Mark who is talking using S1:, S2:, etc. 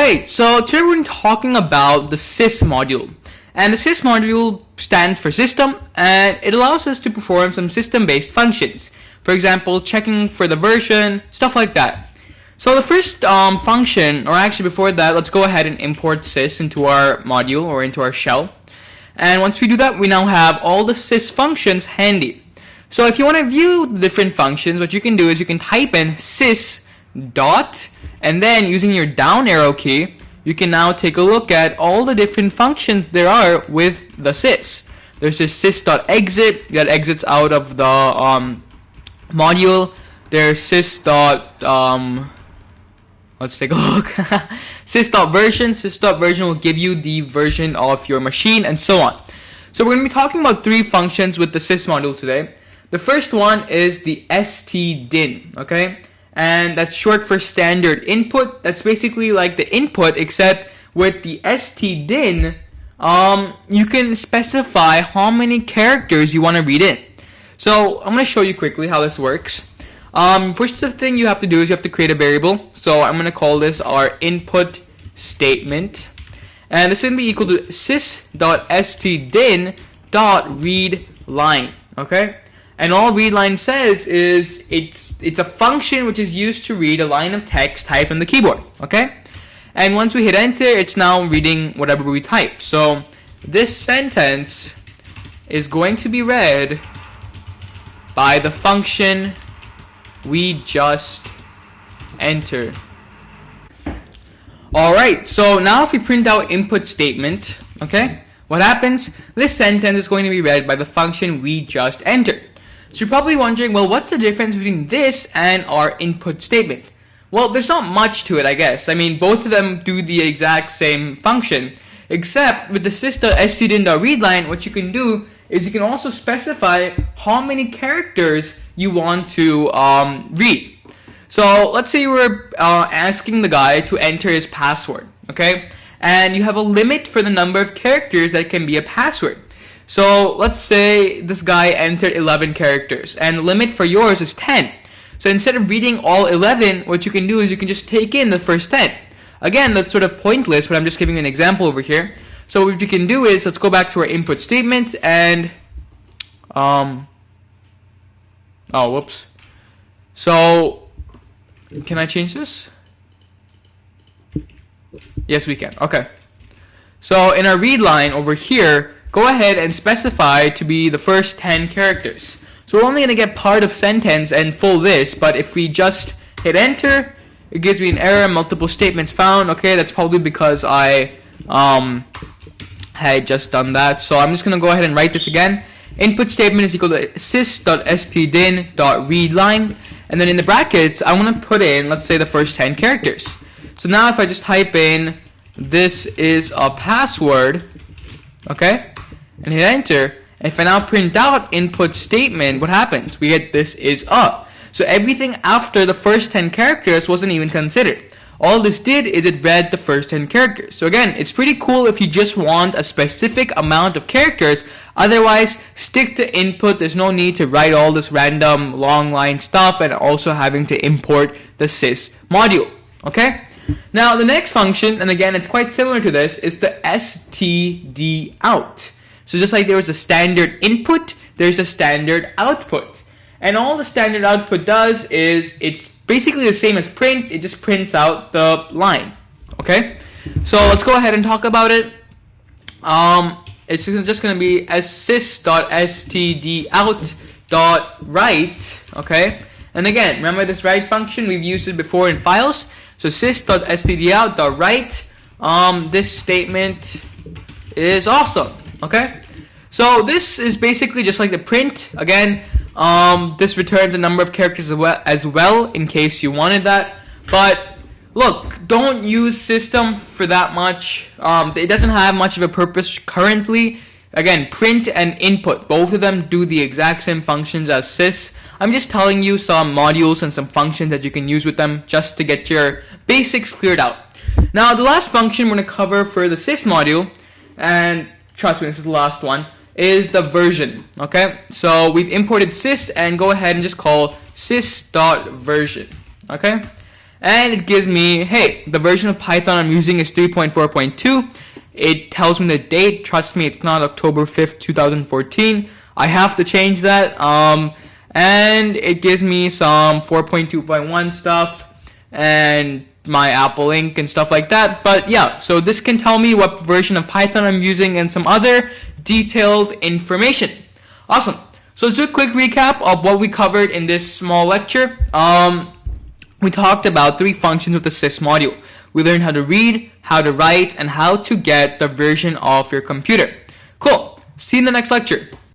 S1: Alright, so today we're talking about the Sys module. And the Sys module stands for system, and it allows us to perform some system-based functions. For example, checking for the version, stuff like that. So the first function, or actually before that, let's go ahead and import Sys into our module or into our shell. And once we do that, we now have all the Sys functions handy. So if you want to view the different functions, what you can do is you can type in sys dot, and then using your down arrow key, you can now take a look at all the different functions there are with the sys. There's this sys.exit that exits out of the module. There's sys. Let's take a look. Sys.version. Sys.version will give you the version of your machine and so on. So we're going to be talking about three functions with the Sys module today. The first one is the stdin, okay? And that's short for standard input. That's basically like the input, except with the stdin, you can specify how many characters you want to read in. So I'm going to show you quickly how this works. First thing you have to do is you have to create a variable. So I'm going to call this our input statement. And this is going to be equal to sys.stdin.readLine, okay? And all readLine says is it's a function which is used to read a line of text typed on the keyboard, okay? And once we hit enter, it's now reading whatever we type. So this sentence is going to be read by the function we just entered. Alright, so now if we print out input statement, okay, what happens? This sentence is going to be read by the function we just entered. So you're probably wondering, well, what's the difference between this and our input statement? Well, there's not much to it, I guess. I mean, both of them do the exact same function, except with the sys.stdin.readLine, what you can do is you can also specify how many characters you want to read. So let's say you were asking the guy to enter his password, okay? And you have a limit for the number of characters that can be a password. So let's say this guy entered 11 characters, and the limit for yours is 10. So instead of reading all 11, what you can do is you can just take in the first 10. Again, that's sort of pointless, but I'm just giving you an example over here. So what you can do is, let's go back to our input statement and, oh, whoops. So, can I change this? Yes, we can. Okay. So in our read line over here, go ahead and specify to be the first 10 characters. So we're only going to get part of sentence and full this, but if we just hit enter, it gives me an error, multiple statements found. Okay, that's probably because I had just done that. So I'm just going to go ahead and write this again. Input statement is equal to sys.stdin.readLine, and then in the brackets, I want to put in, let's say, the first 10 characters. So now if I just type in, this is a password, okay, and hit enter, and if I now print out input statement, what happens? We get this is a. So everything after the first 10 characters wasn't even considered. All this did is it read the first 10 characters. So again, it's pretty cool if you just want a specific amount of characters. Otherwise, stick to input. There's no need to write all this random long line stuff and also having to import the sys module. Okay? Now, the next function, and again, it's quite similar to this, is the stdout. So just like there was a standard input, there's a standard output. And all the standard output does is it's basically the same as print, it just prints out the line. Okay? So let's go ahead and talk about it. It's just going to be sys.stdout.write. Okay? And again, remember this write function, we've used it before in files. So sys.stdout.write, this statement is awesome. Okay? So this is basically just like the print. Again, this returns a number of characters as well in case you wanted that. But look, don't use system for that much. It doesn't have much of a purpose currently. Again, print and input, both of them do the exact same functions as sys. I'm just telling you some modules and some functions that you can use with them just to get your basics cleared out. Now, the last function we're going to cover for the sys module, and trust me, this is the last one, is the version. Okay, so we've imported sys, and go ahead and just call sys.version. Okay, and it gives me, hey, the version of Python I'm using is 3.4.2. It tells me the date. Trust me, it's not October 5th, 2014. I have to change that. And it gives me some 4.2.1 stuff and my Apple Inc. and stuff like that. But yeah, so this can tell me what version of Python I'm using and some other detailed information. Awesome. So let's do a quick recap of what we covered in this small lecture. We talked about 3 functions with the Sys module. We learned how to read, how to write, and how to get the version of your computer. Cool. See you in the next lecture.